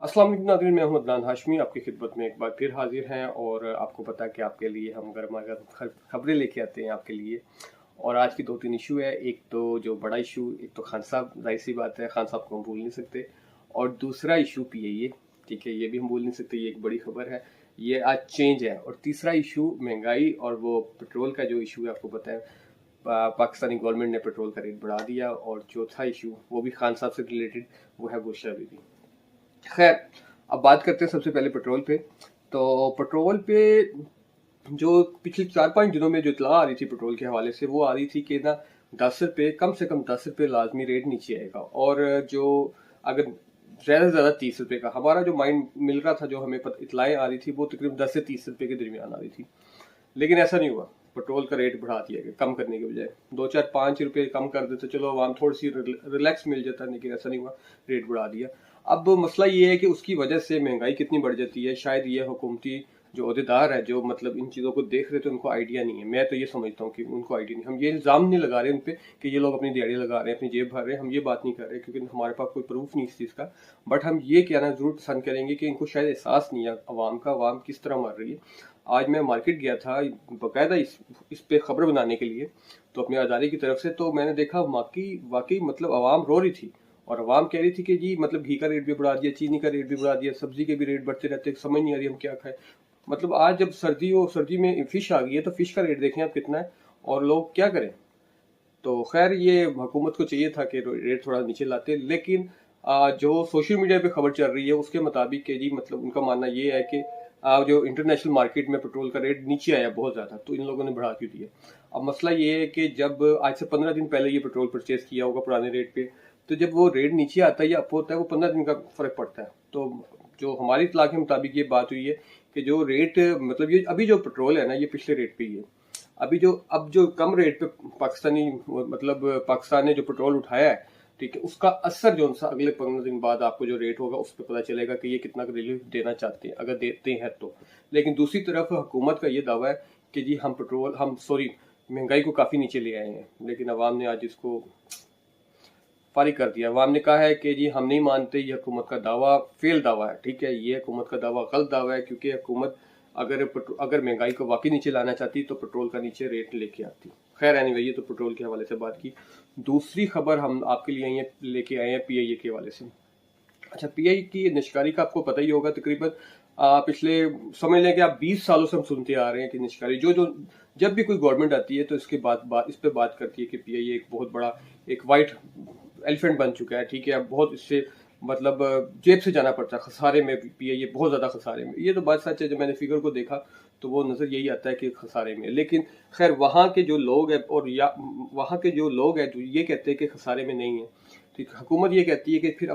अस्सलाम वालेकुम नाज़रीन, मैं मोहम्मद अदनान हाशमी आपकी खिदमत में एक बार फिर हाजिर हैं। और आपको पता है कि आपके लिए हम गर्मा-गर्म खबरें लेके आते हैं आपके लिए। और आज की 2-3 इशू है। एक तो जो बड़ा इशू, एक तो खान साहब, ज़ाहिर सी बात है खान साहब को हम भूल नहीं सकते। और दूसरा इशू पीएए, ठीक है, ये भी हम भूल नहीं सकते, ये एक बड़ी खबर है, ये आज चेंज है। और तीसरा इशू महंगाई और वो पेट्रोल का जो इशू है, आपको पता है पाकिस्तानी गवर्नमेंट ने पेट्रोल का रेट बढ़ा दिया। और चौथा इशू वो भी खान साहब से रिलेटेड, वो है बुशरा बीबी। खैर, अब बात करते हैं सबसे पहले पेट्रोल पे। तो पेट्रोल पे जो पिछले 4-5 दिनों में जो इतला आ रही थी पेट्रोल के हवाले से, वो आ रही थी कि ना 10 रुपये, कम से कम 10 रुपये लाजमी रेट नीचे आएगा। और जो अगर ज़्यादा से ज़्यादा 30 रुपये का हमारा जो माइंड मिल रहा था, जो हमें इतलाएं आ रही थी, वो तकरीबन 10 से 30 रुपये के दरमियान आ रही थी। लेकिन ऐसा नहीं हुआ, पेट्रोल का रेट बढ़ा दिया गया कम करने के बजाय। 2-4-5 रुपये कम कर देते चलो आवाम थोड़ी सी रिलैक्स मिल जाता, लेकिन ऐसा नहीं हुआ, रेट बढ़ा दिया। अब मसला ये है कि उसकी वजह से महंगाई कितनी बढ़ जाती है। शायद ये हुकूमती जो अहदेदार है, जो मतलब इन चीज़ों को देख रहे थे, उनको आइडिया नहीं है। मैं तो ये समझता हूँ कि उनको आइडिया नहीं। हम ये इल्ज़ाम नहीं लगा रहे उन पर कि ये लोग अपनी दिहाड़ी लगा रहे हैं, अपनी जेब भर रहे हैं, हम ये बात नहीं कर रहे क्योंकि हमारे पास कोई प्रूफ नहीं इस चीज़ का। बट हम ये कहना ज़रूर पसंद करेंगे कि इनको शायद एहसास नहीं है अवाम का, अवाम किस तरह मर रही है। आज मैं मार्केट गया था बाकायदा इस पे खबर बनाने के लिए, तो अपने अदारे की तरफ से, तो मैंने देखा वाकई मतलब आवाम रो रही थी। और आवाम कह रही थी कि जी मतलब घी का रेट भी बढ़ा दिया, चीनी का रेट भी बढ़ा दिया, सब्जी के भी रेट बढ़ते रहते, समझ नहीं आ रही हम क्या खाएं। मतलब आज जब सर्दी हो, सर्दी में फिश आ गई है, तो फिश का रेट देखें आप कितना है, और लोग क्या करें। तो खैर ये हुकूमत को चाहिए था कि रेट थोड़ा नीचे लाते। लेकिन जो सोशल मीडिया पे खबर चल रही है उसके मुताबिक कि जी मतलब उनका मानना ये है कि जो इंटरनेशनल मार्केट में पेट्रोल का रेट नीचे आया बहुत ज़्यादा, तो इन लोगों ने बढ़ा क्यों दिया। अब मसला ये है कि जब आज से 15 दिन पहले ये पेट्रोल परचेज किया होगा पुराने रेट पे, तो जब वो रेट नीचे आता है या अप होता है, वो 15 दिन का फ़र्क पड़ता है। तो जो हमारी इत्तला के मुताबिक ये बात हुई है कि जो रेट मतलब ये अभी जो पेट्रोल है ना, ये पिछले रेट पे ही है। अब जो कम रेट पे पाकिस्तान ने जो पेट्रोल उठाया है, ठीक है, उसका असर जो सा अगले 15 दिन बाद आपको जो रेट होगा उस पर पता चलेगा कि ये कितना रिलीफ देना चाहते हैं, अगर देते हैं तो। लेकिन दूसरी तरफ हुकूमत का ये दावा है कि जी हम सॉरी महंगाई को काफ़ी नीचे ले आए हैं। लेकिन अवाम ने आज इसको फारिग कर दिया। अवाम ने कहा है कि जी हम नहीं मानते, ये हुकूमत का दावा फेल दावा है, ठीक है, ये हुकूमत का दावा गलत दावा है, क्योंकि हुकूमत अगर महंगाई को वाकई नीचे लाना चाहती तो पेट्रोल का नीचे रेट लेके आती। खैर एनीवे, ये तो पेट्रोल के हवाले से बात की। दूसरी खबर हम आपके लिए लेके आए हैं पीआईए के हवाले से। अच्छा, पीआई की निष्कारी का आपको पता ही होगा। तकरीबन पिछले समझ लें कि आप 20 सालों से हम सुनते आ रहे हैं कि निष्कारी जो जो जब भी कोई गवर्नमेंट आती है तो इसके इस पे बात करती है कि पीआई एक बहुत बड़ा एक वाइट एलिफेंट बन चुका है, ठीक है। अब बहुत इससे मतलब जेब से जाना पड़ता है, खसारे में पीआई बहुत ज़्यादा खसारे में। ये तो बात सच है, जब मैंने फिगर को देखा तो वो नज़र यही आता है कि खसारे में। लेकिन खैर वहाँ के जो लोग हैं और या वहाँ के जो लोग हैं जो ये कहते हैं कि खसारे में नहीं है, ठीक। हुकूमत ये कहती है कि फिर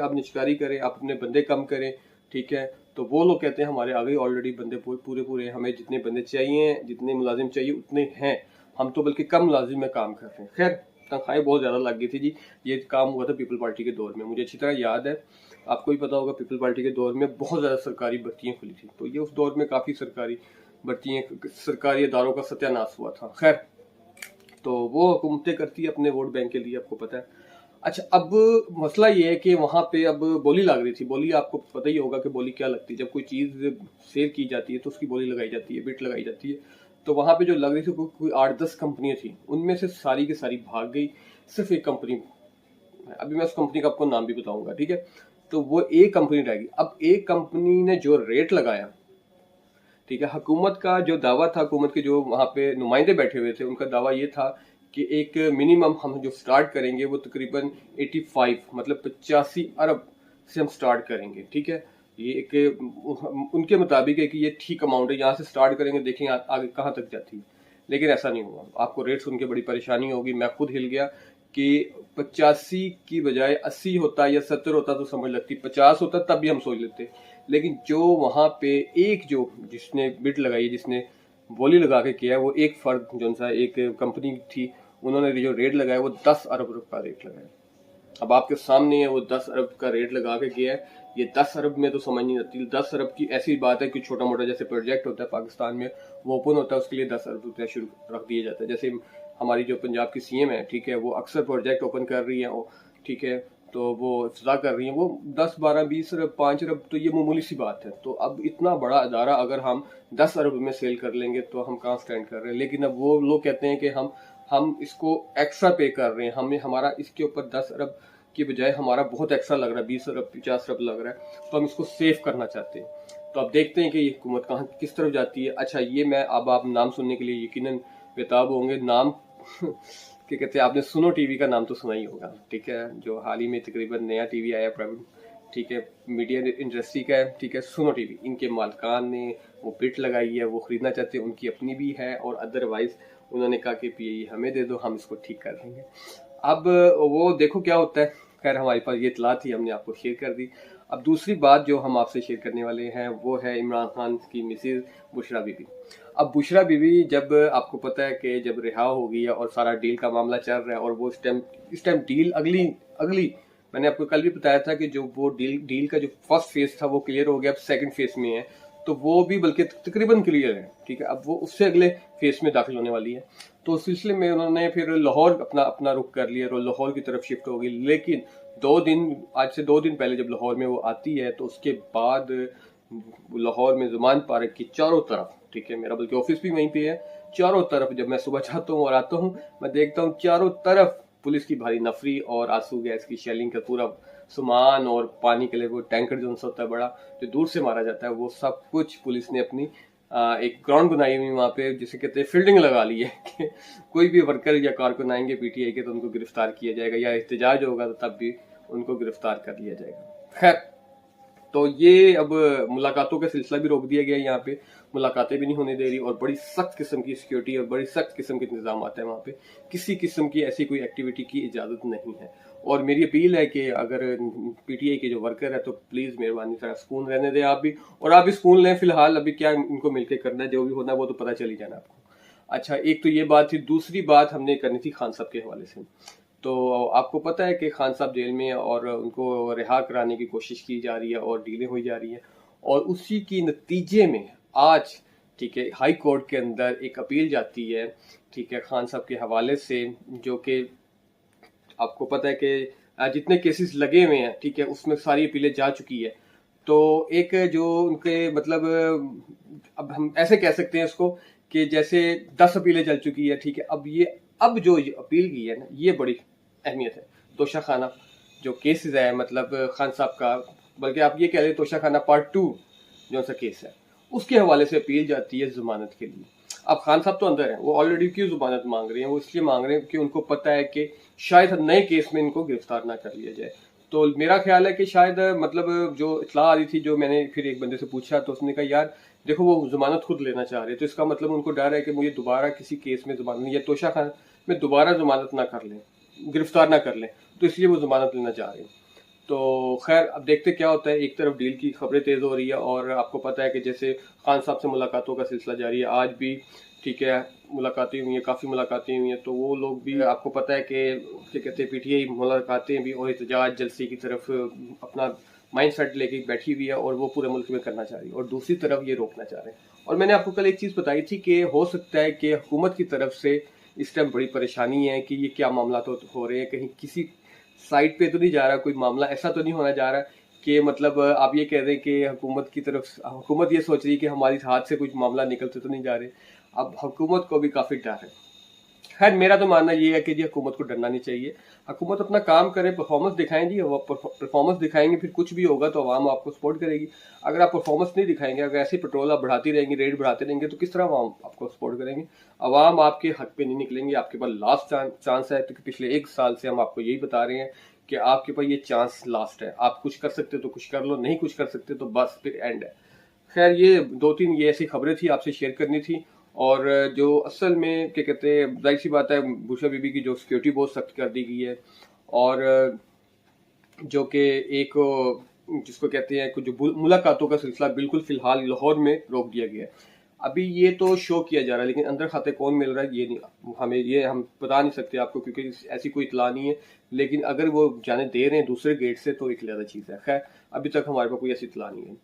आप निष्कारी करें, आप अपने बंदे कम करें, ठीक है। तो वो लोग कहते हैं हमारे आगे ऑलरेडी बंदे पूरे हमें जितने बंदे चाहिए, जितने मुलाजिम चाहिए उतने हैं, हम तो बल्कि कम मुलाजिम में काम कर रहे हैं। खैर तनख्वाहें बहुत ज़्यादा लग गई थी जी। ये काम हुआ था पीपल पार्टी के दौर में, मुझे अच्छी तरह याद है। आपको भी पता होगा पीपल पार्टी के दौर में बहुत ज़्यादा सरकारी भर्तियाँ खुली थी, तो ये उस दौर में काफ़ी सरकारी भर्तियाँ, सरकारी इदारों का सत्यानाश हुआ था। खैर, तो वो हुकूमतें करती है अपने वोट बैंक के लिए, आपको पता है। अच्छा, अब मसला ये है कि वहाँ पे अब बोली लग रही थी। बोली आपको पता ही होगा कि बोली क्या लगती है। जब कोई चीज़ सेल की जाती है तो उसकी बोली लगाई जाती है, बिट लगाई जाती है। तो वहाँ पे जो लग रही थी कोई 8-10 कंपनियां थी, उनमें से सारी की सारी भाग गई। सिर्फ एक कंपनी, अभी मैं उस कंपनी का आपको नाम भी बताऊंगा, ठीक है। तो वो एक कंपनी रहेगी। अब एक कंपनी ने जो रेट लगाया, ठीक है, हुकूमत का जो दावा था, हुकूमत के जो वहाँ पे नुमाइंदे बैठे हुए थे, उनका दावा ये था कि एक मिनिमम हम जो स्टार्ट करेंगे वो तकरीबन 85 मतलब 85 अरब से हम स्टार्ट करेंगे, ठीक है। ये एक उनके मुताबिक है कि ये ठीक अमाउंट है, यहाँ से स्टार्ट करेंगे, देखेंगे आगे कहाँ तक जाती है। लेकिन ऐसा नहीं हुआ। आपको रेट सुन के बड़ी परेशानी होगी, मैं खुद हिल गया कि 85 की बजाय 80 होता या 70 होता तो समझ लगती, 50 होता तब भी हम सोच लेते। लेकिन जो वहाँ पे एक जो जिसने बिड लगाई, जिसने बोली लगा के किया है, वो एक फर्द जो सा एक कंपनी थी, उन्होंने जो रेट लगाया वो 10 अरब रुपए का रेट लगाया। अब आपके सामने है, वो 10 अरब का रेट लगा के किया है। ये 10 अरब में तो समझ नहीं आती। 10 अरब की ऐसी बात है कि छोटा मोटा जैसे प्रोजेक्ट होता है पाकिस्तान में, वो ओपन होता है, उसके लिए 10 अरब रुपया शुरू रख दिया जाता है। जैसे हमारी जो पंजाब की सीएम है, ठीक है, वो अक्सर प्रोजेक्ट ओपन कर रही है, ठीक है, तो वो इफ्तिताह कर रही हैं, वो 10, 12, 20 अरब, 5 अरब तो ये मामूली सी बात है। तो अब इतना बड़ा अदारा अगर हम 10 अरब में सेल कर लेंगे तो हम कहाँ स्टैंड कर रहे हैं। लेकिन अब वो लोग कहते हैं कि हम इसको एक्स्ट्रा पे कर रहे हैं, हमें हमारा इसके ऊपर 10 अरब की बजाय हमारा बहुत एक्स्ट्रा लग रहा है, 20 अरब 50 अरब लग रहा है, तो हम इसको सेव करना चाहते हैं। तो अब देखते हैं कि ये हुकूमत कहाँ किस तरफ जाती है। अच्छा, ये मैं अब आप नाम सुनने के लिए यकीनन बेताब होंगे। नाम क्या कहते हैं, आपने सुनो टीवी का नाम तो सुना ही होगा, ठीक है, जो हाल ही में तकरीबन नया टीवी आया प्राइवेट, ठीक है, मीडिया इंडस्ट्री का है, ठीक है, सुनो टीवी। इनके मालिकान ने वो बिट लगाई है, वो खरीदना चाहते हैं, उनकी अपनी भी है, और अदरवाइज उन्होंने कहा कि पीआई हमें दे दो, हम इसको ठीक कर देंगे। अब वो देखो क्या होता है। खैर, हमारे पास ये इतला थी, हमने आपको शेयर कर दी। अब दूसरी बात जो हम आपसे शेयर करने वाले हैं वो है इमरान खान की मिसेज बुशरा बीबी। अब बुशरा बीबी, जब आपको पता है कि जब रिहा हो गई है और सारा डील का मामला चल रहा है, और वो इस टाइम डील अगली मैंने आपको कल भी बताया था कि जो वो डील का जो फर्स्ट फेज था वो क्लियर हो गया, अब सेकंड फेज में है, तो वो भी बल्कि तकरीबन क्लियर है, ठीक है। अब वो उससे अगले फेज में दाखिल होने वाली है। तो उस सिलसिले में उन्होंने फिर लाहौर अपना रुख कर लिया और लाहौर की तरफ शिफ्ट हो गई। लेकिन आज से 2 दिन पहले जब लाहौर में वो आती है, तो उसके बाद लाहौर में जुमान पार्क की चारों तरफ, ठीक है, मेरा बल्कि ऑफिस भी वहीं पे है, चारों तरफ जब मैं सुबह जाता हूँ और आता हूँ, मैं देखता हूँ चारों तरफ पुलिस की भारी नफरी और आंसू गैस की शेलिंग का पूरा सामान, और पानी के लिए वो टैंकर जो होता है बड़ा, जो दूर से मारा जाता है, वो सब कुछ पुलिस ने अपनी एक ग्राउंड बनाई हुई वहां पे, जिसे कहते हैं फील्डिंग लगा ली है कि कोई भी वर्कर या कारकुन आएंगे पीटीआई के तो उनको गिरफ्तार किया जाएगा, या एहतजाज होगा तो तब भी उनको गिरफ्तार कर लिया जाएगा। खैर, तो ये अब मुलाकातों का सिलसिला भी रोक दिया गया है, यहाँ पे मुलाकातें भी नहीं होने दे रही, और बड़ी सख्त किस्म की सिक्योरिटी और बड़ी सख्त किस्म के इंतजाम आते हैं वहाँ पे, किसी किस्म की ऐसी कोई एक्टिविटी की इजाजत नहीं है। और मेरी अपील है कि अगर पीटीआई के जो वर्कर है तो प्लीज मेहरबानी तरह सुकून रहने दें आप भी, और आप भी सुकून लें। फिलहाल अभी क्या इनको मिलकर करना है, जो भी होना है वो तो पता चल ही जाना आपको। अच्छा, एक तो ये बात थी। दूसरी बात हमने करनी थी खान साहब के हवाले से। तो आपको पता है कि खान साहब जेल में है और उनको रिहा कराने की कोशिश की जा रही है और डीलें हुई जा रही है, और उसी की नतीजे में आज, ठीक है, हाई कोर्ट के अंदर एक अपील जाती है, ठीक है, खान साहब के हवाले से, जो कि आपको पता है कि जितने केसेस लगे हुए हैं, ठीक है, उसमें सारी अपीलें जा चुकी है। तो एक जो उनके मतलब, अब हम ऐसे कह सकते हैं इसको कि जैसे 10 अपीलें चल चुकी है, ठीक है, अब जो ये अपील की है ना, ये बड़ी अहमियत है। तोशा खाना जो केसेस है, मतलब खान साहब का, बल्कि आप ये कह लें तोशा खाना पार्ट 2 जो सा केस है, उसके हवाले से अपील जाती है जमानत के लिए। अब खान साहब तो अंदर हैं, वो ऑलरेडी क्यों जमानत मांग रहे हैं? वो इसलिए मांग रहे हैं कि उनको पता है कि शायद नए केस में इनको गिरफ्तार ना कर लिया जाए। तो मेरा ख्याल है कि शायद मतलब जो इत्तला आ रही थी, जो मैंने फिर एक बंदे से पूछा, तो उसने कहा यार देखो वो जमानत खुद लेना चाह रहे, तो इसका मतलब उनको डर है कि मुझे दोबारा किसी केस में जमानत, या तोशा खान में दोबारा जमानत ना कर लें, गिरफ्तार ना कर लें, तो इसलिए वो जमानत लेना चाह रहे हैं। तो खैर, अब देखते क्या होता है। एक तरफ डील की खबरें तेज हो रही है, और आपको पता है कि जैसे खान साहब से मुलाकातों का सिलसिला जारी है, आज भी, ठीक है, मुलाकातें हुई हैं, काफ़ी मुलाकातें हुई हैं। तो वो लोग भी, आपको पता है कि क्या कहते हैं, पीटीआई मुलाकातें भी और एहतजाज जलसे की तरफ अपना माइंड सेट लेके बैठी हुई है, और वो पूरे मुल्क में करना चाह रही है, और दूसरी तरफ ये रोकना चाह रहे हैं। और मैंने आपको कल एक चीज़ बताई थी कि हो सकता है कि हुकूमत की तरफ से इस टाइम बड़ी परेशानी है कि ये क्या मामला तो हो रहे हैं, कहीं किसी साइड पे तो नहीं जा रहा, कोई मामला ऐसा तो नहीं होना जा रहा कि मतलब आप ये कह रहे हैं कि हुकूमत ये सोच रही है कि हमारे हाथ से कुछ मामला निकलते तो नहीं जा रहे। अब हुकूमत को भी काफी डर है। खैर, मेरा तो मानना ये है कि जी हुकूमत को डरना नहीं चाहिए, हुकूमत अपना काम करे, परफॉर्मेंस दिखाएं जी, परफॉर्मेंस दिखाएंगे फिर कुछ भी होगा तो आवाम आपको सपोर्ट करेगी। अगर आप परफॉर्मेंस नहीं दिखाएंगे, अगर ऐसे पेट्रोल आप बढ़ाती रहेंगे, रेट बढ़ाते रहेंगे, तो किस तरह आवाम आपको सपोर्ट करेंगे? आवाम आपके हक पे नहीं निकलेंगे। आपके पास लास्ट चांस है, क्योंकि पिछले 1 साल से हम आपको यही बता रहे हैं कि आपके पास ये चांस लास्ट है। आप कुछ कर सकते हो तो कुछ कर लो, नहीं कुछ कर सकते तो बस फिर एंड है। खैर, ये 2-3 ये ऐसी खबरें थी, आपसे शेयर करनी थी। और जो असल में क्या कहते हैं, जाहिर सी बात है, बुशरा बीबी की जो सिक्योरिटी बहुत सख्त कर दी गई है, और जो कि एक जिसको कहते हैं जो मुलाकातों का सिलसिला बिल्कुल फिलहाल लाहौर में रोक दिया गया है। अभी ये तो शो किया जा रहा है, लेकिन अंदर खाते कौन मिल रहा है ये नहीं, हम बता नहीं सकते आपको, क्योंकि ऐसी कोई इतला नहीं है। लेकिन अगर वो जाने दे रहे हैं दूसरे गेट से तो एक ज़्यादा चीज़ है। खैर, अभी तक हमारे पास कोई ऐसी इतला नहीं है।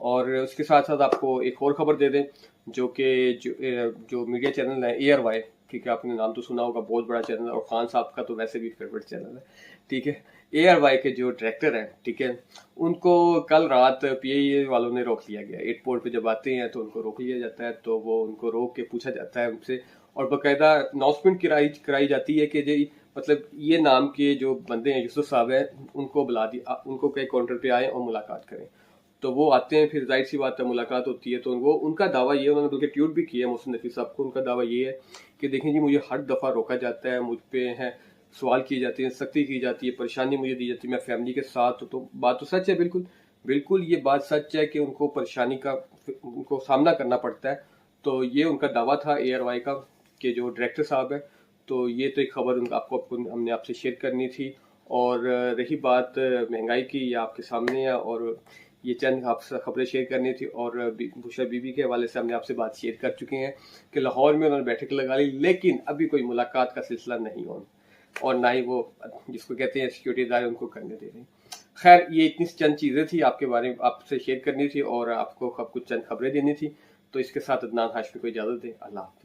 और उसके साथ साथ आपको एक और खबर दे दें, जो कि जो मीडिया चैनल है ARY, ठीक है, आपने नाम तो सुना होगा, बहुत बड़ा चैनल है, और खान साहब का तो वैसे भी फेवरेट चैनल है। ठीक है, ARY के जो डायरेक्टर हैं, ठीक है, उनको कल रात PIA वालों ने रोक लिया गया। एयरपोर्ट पे जब आते हैं तो उनको रोक लिया जाता है, तो वो उनको रोक के पूछा जाता है उनसे, और बाकायदा अनाउंसमेंट कराई जाती है कि जी मतलब ये नाम के जो बंदे हैं, यूसुफ साहब हैं, उनको बुला दिया, उनको कई काउंटर पे आए और मुलाकात करें। तो वो आते हैं, फिर जाहिर सी बात है मुलाकात होती है। तो वो उनका दावा ये, उन्होंने बल्कि ट्वीट भी किया मोहसिन नकवी साहब को, उनका दावा ये है कि देखें जी, मुझे हर दफ़ा रोका जाता है, मुझ पे है सवाल किए जाते हैं, सख्ती की जाती है, परेशानी मुझे दी जाती है, मैं फैमिली के साथ हूं। तो बात तो सच है, बिल्कुल बिल्कुल ये बात सच है कि उनको परेशानी का उनको सामना करना पड़ता है। तो ये उनका दावा था ARY का, कि जो डायरेक्टर साहब है। तो ये तो एक खबर आपको हमने आपसे शेयर करनी थी। और रही बात महंगाई की, ये आपके सामने है, और ये चंद आपसे खबरें शेयर करनी थी। और बुशरा बीबी के हवाले से हमने आपसे बात शेयर कर चुके हैं कि लाहौर में उन्होंने बैठक लगा ली, लेकिन अभी कोई मुलाकात का सिलसिला नहीं हो, और ना ही वो जिसको कहते हैं सिक्योरिटी इदारे उनको करने दे रहे। खैर, ये इतनी चंद चीज़ें थी आपके बारे में आपसे शेयर करनी थी, और आपको कुछ चंद खबरें देनी थी। तो इसके साथ अदनान हाशमी को इजाज़त दें। अल्लाह हाफ़िज़।